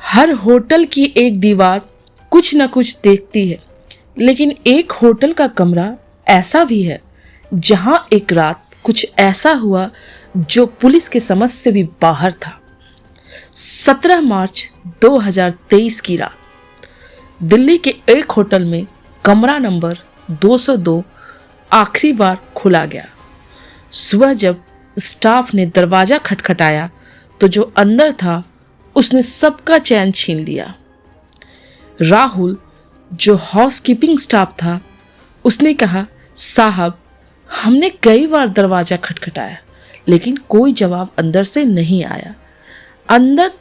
हर hotel की एक दीवार कुछ न कुछ देखती है, लेकिन एक होटल का कमरा ऐसा भी है जहां एक रात कुछ ऐसा हुआ जो पुलिस के समझ से भी बाहर था। 17 मार्च 2023 की रात दिल्ली के एक होटल में कमरा नंबर 202 आखिरी बार खुला गया। सुबह जब स्टाफ ने दरवाजा खटखटाया तो जो अंदर था उसने सबका चैन छीन लिया। राहुल, जो हाउसकीपिंग स्टाफ था, उसने कहा, साहब, हमने कई बार दरवाजा खटखटाया लेकिन कोई जवाब अंदर से नहीं आया। अंदर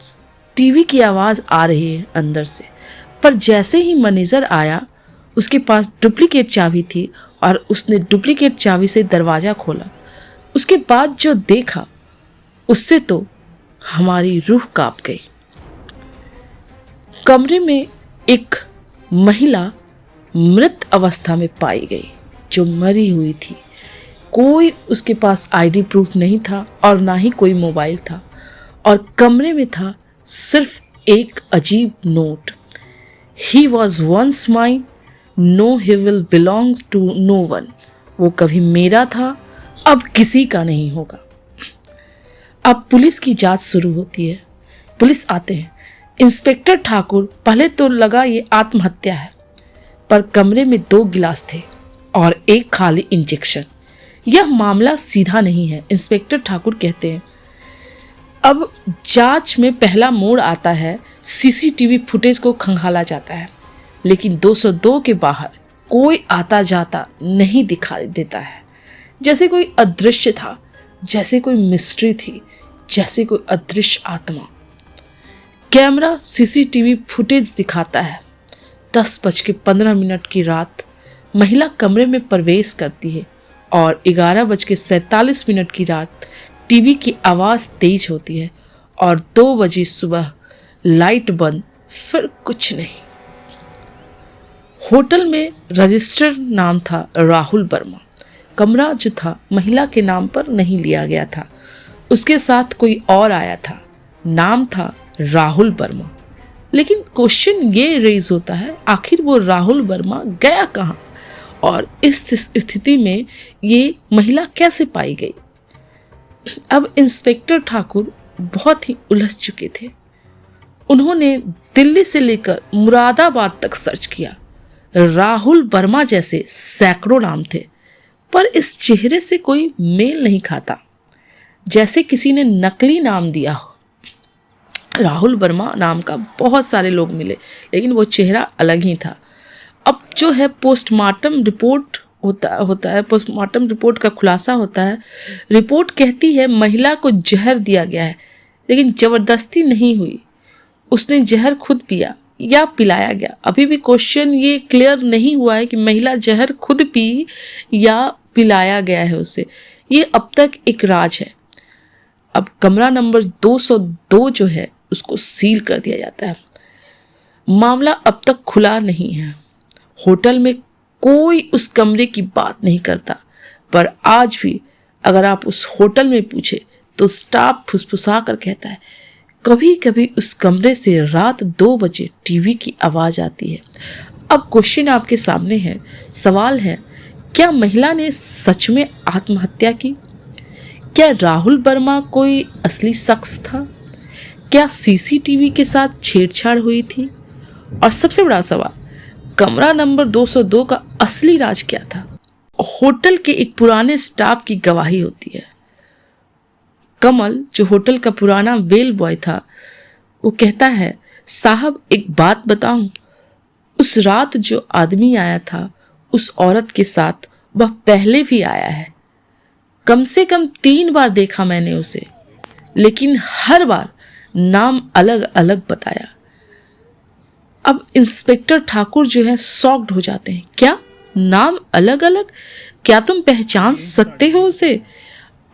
टीवी की आवाज़ आ रही है अंदर से, पर जैसे ही मैनेजर आया उसके पास डुप्लीकेट चाबी थी और उसने डुप्लीकेट चाबी से दरवाज़ा खोला। उसके बाद जो देखा उससे तो हमारी रूह कांप गई। कमरे में एक महिला मृत अवस्था में पाई गई जो मरी हुई थी। कोई उसके पास आईडी प्रूफ नहीं था और ना ही कोई मोबाइल था, और कमरे में था सिर्फ एक अजीब note. He was once mine, no he will belong to no one. वो कभी मेरा था, अब किसी का नहीं होगा। अब पुलिस की जांच शुरू होती है। पुलिस आते हैं। इंस्पेक्टर ठाकुर, पहले तो लगा ये आत्महत्या है, पर कमरे में 2 गिलास थे और एक खाली इंजेक्शन। यह मामला सीधा नहीं है, इंस्पेक्टर ठाकुर कहते हैं। अब जांच में पहला मोड़ आता है। सीसीटीवी फुटेज को खंगाला जाता है, लेकिन 202 के बाहर कोई आता जाता नहीं दिखाई देता है। जैसे कोई अदृश्य था, जैसे कोई मिस्ट्री थी, जैसे कोई अदृश्य आत्मा। कैमरा सीसीटीवी फुटेज दिखाता है 10:15 की रात महिला कमरे में प्रवेश करती है और 11:47 की रात टीवी की आवाज़ तेज होती है और 2 बजे सुबह लाइट बंद, फिर कुछ नहीं। होटल में रजिस्टर्ड नाम था राहुल वर्मा। कमरा जो था महिला के नाम पर नहीं लिया गया था, उसके साथ कोई और आया था, नाम था राहुल वर्मा। लेकिन क्वेश्चन ये रेज होता है, आखिर वो राहुल वर्मा गया कहाँ और इस स्थिति में ये महिला कैसे पाई गई। अब इंस्पेक्टर ठाकुर बहुत ही उलझ चुके थे। उन्होंने दिल्ली से लेकर मुरादाबाद तक सर्च किया। राहुल वर्मा जैसे सैकड़ों नाम थे, पर इस चेहरे से कोई मेल नहीं खाता, जैसे किसी ने नकली नाम दिया हो। राहुल वर्मा नाम का बहुत सारे लोग मिले, लेकिन वो चेहरा अलग ही था। अब जो है पोस्टमार्टम रिपोर्ट होता है, पोस्टमार्टम रिपोर्ट का खुलासा होता है। रिपोर्ट कहती है महिला को जहर दिया गया है, लेकिन ज़बरदस्ती नहीं हुई। उसने जहर खुद पिया या पिलाया गया। अभी भी क्वेश्चन ये क्लियर नहीं हुआ है कि महिला जहर खुद पी या पिलाया गया है उसे। ये अब तक एक राज है। अब कमरा नंबर 202 जो है उसको सील कर दिया जाता है। मामला अब तक खुला नहीं है। होटल में कोई उस कमरे की बात नहीं करता, पर आज भी अगर आप उस होटल में पूछे तो स्टाफ फुसफुसा कर कहता है, कभी कभी उस कमरे से रात 2 बजे टीवी की आवाज़ आती है। अब क्वेश्चन आपके सामने है, सवाल है, क्या महिला ने सच में आत्महत्या की? क्या राहुल वर्मा कोई असली शख्स था? क्या सीसीटीवी के साथ छेड़छाड़ हुई थी? और सबसे बड़ा सवाल, कमरा नंबर 202 का असली राज क्या था? होटल के एक पुराने स्टाफ की गवाही होती है। कमल, जो होटल का पुराना बेल बॉय था, वो कहता है, साहब एक बात बताऊं, उस रात जो आदमी आया था उस औरत के साथ वह पहले भी आया है। कम से कम 3 बार देखा मैंने उसे, लेकिन हर बार नाम अलग अलग बताया। अब इंस्पेक्टर ठाकुर जो है शॉक्ड हो जाते हैं। क्या नाम अलग अलग? क्या तुम पहचान सकते हो उसे?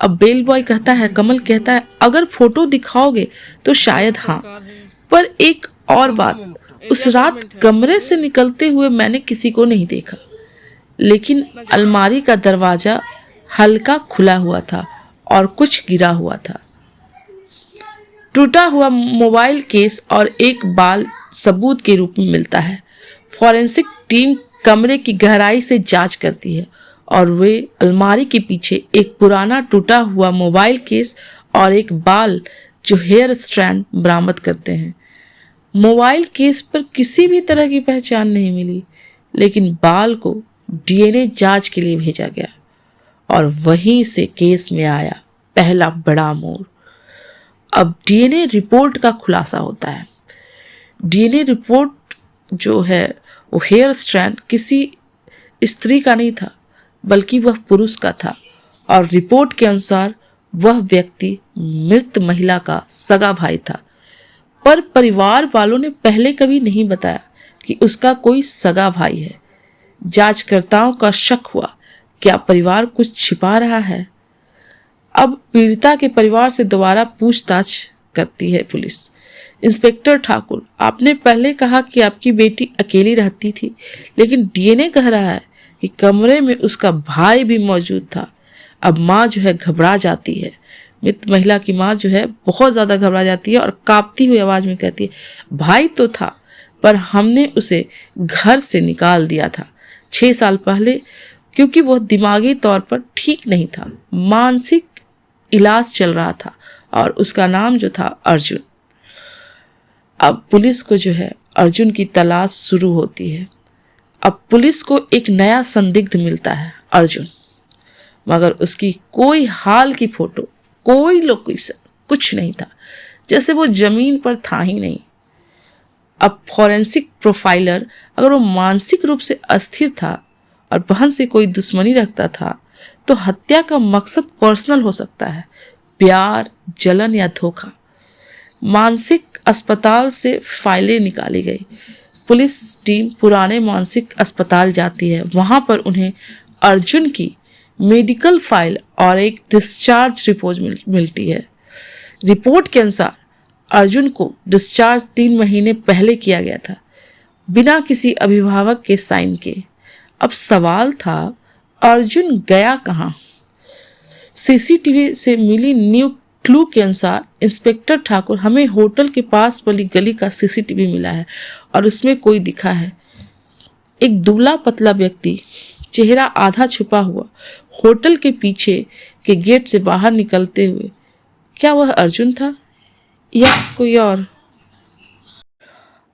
अब बेल बॉय कहता है, कमल कहता है, अगर फोटो दिखाओगे तो शायद हाँ, पर एक और बात, उस रात कमरे से निकलते हुए मैंने किसी को नहीं देखा, लेकिन अलमारी का दरवाजा हल्का खुला हुआ था और कुछ गिरा हुआ था। टूटा हुआ मोबाइल केस और एक बाल सबूत के रूप में मिलता है। फॉरेंसिक टीम कमरे की गहराई से जांच करती है और वे अलमारी के पीछे एक पुराना टूटा हुआ मोबाइल केस और एक बाल जो हेयर स्ट्रैंड बरामद करते हैं। मोबाइल केस पर किसी भी तरह की पहचान नहीं मिली, लेकिन बाल को डीएनए जांच के लिए भेजा गया और वहीं से केस में आया पहला बड़ा मोड़। अब डीएनए रिपोर्ट का खुलासा होता है। डीएनए रिपोर्ट जो है वो हेयर स्ट्रैंड किसी स्त्री का नहीं था, बल्कि वह पुरुष का था और रिपोर्ट के अनुसार वह व्यक्ति मृत महिला का सगा भाई था। पर परिवार वालों ने पहले कभी नहीं बताया कि उसका कोई सगा भाई है। जांचकर्ताओं का शक हुआ, क्या परिवार कुछ छिपा रहा है? अब पीड़िता के परिवार से दोबारा पूछताछ करती है पुलिस। इंस्पेक्टर ठाकुर, आपने पहले कहा कि आपकी बेटी अकेली रहती थी, लेकिन डीएनए कह रहा है कि कमरे में उसका भाई भी मौजूद था। अब माँ जो है घबरा जाती है। मृत महिला की माँ जो है बहुत ज़्यादा घबरा जाती है और कांपती हुई आवाज़ में कहती है, भाई तो था, पर हमने उसे घर से निकाल दिया था 6 साल पहले, क्योंकि वह दिमागी तौर पर ठीक नहीं था। मानसिक इलाज चल रहा था और उसका नाम जो था अर्जुन। अब पुलिस को जो है अर्जुन की तलाश शुरू होती है। अब पुलिस को एक नया संदिग्ध मिलता है, अर्जुन, मगर उसकी कोई हाल की फोटो, कोई लोकेशन, कुछ नहीं था, जैसे वो जमीन पर था ही नहीं। अब फॉरेंसिक प्रोफाइलर, अगर वो मानसिक रूप से अस्थिर था और बहन से कोई दुश्मनी रखता था, तो हत्या का मकसद पर्सनल हो सकता है, प्यार, जलन या धोखा। मानसिक अस्पताल से फाइलें निकाली गई। पुलिस टीम पुराने मानसिक अस्पताल जाती है। वहां पर उन्हें अर्जुन की मेडिकल फाइल और एक डिस्चार्ज रिपोर्ट मिलती है। रिपोर्ट के अनुसार अर्जुन को डिस्चार्ज 3 महीने पहले किया गया था, बिना किसी अभिभावक के साइन के। अब सवाल था, अर्जुन गया कहाँ? सीसीटीवी से मिली न्यू क्लू के अनुसार इंस्पेक्टर ठाकुर, हमें होटल के पास वाली गली का सीसीटीवी मिला है और उसमें कोई दिखा है, एक दुबला पतला व्यक्ति, चेहरा आधा छुपा हुआ, होटल के पीछे के गेट से बाहर निकलते हुए। क्या वह अर्जुन था या कोई और?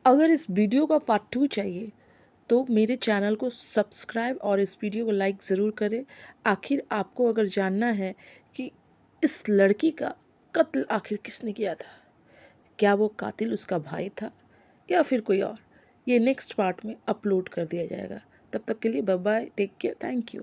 अगर इस वीडियो का पार्ट 2 चाहिए तो मेरे चैनल को सब्सक्राइब और इस वीडियो को लाइक ज़रूर करें। आखिर आपको अगर जानना है कि इस लड़की का कत्ल आखिर किसने किया था, क्या वो कातिल उसका भाई था या फिर कोई और, ये नेक्स्ट पार्ट में अपलोड कर दिया जाएगा। तब तक के लिए bye bye, take care, thank you.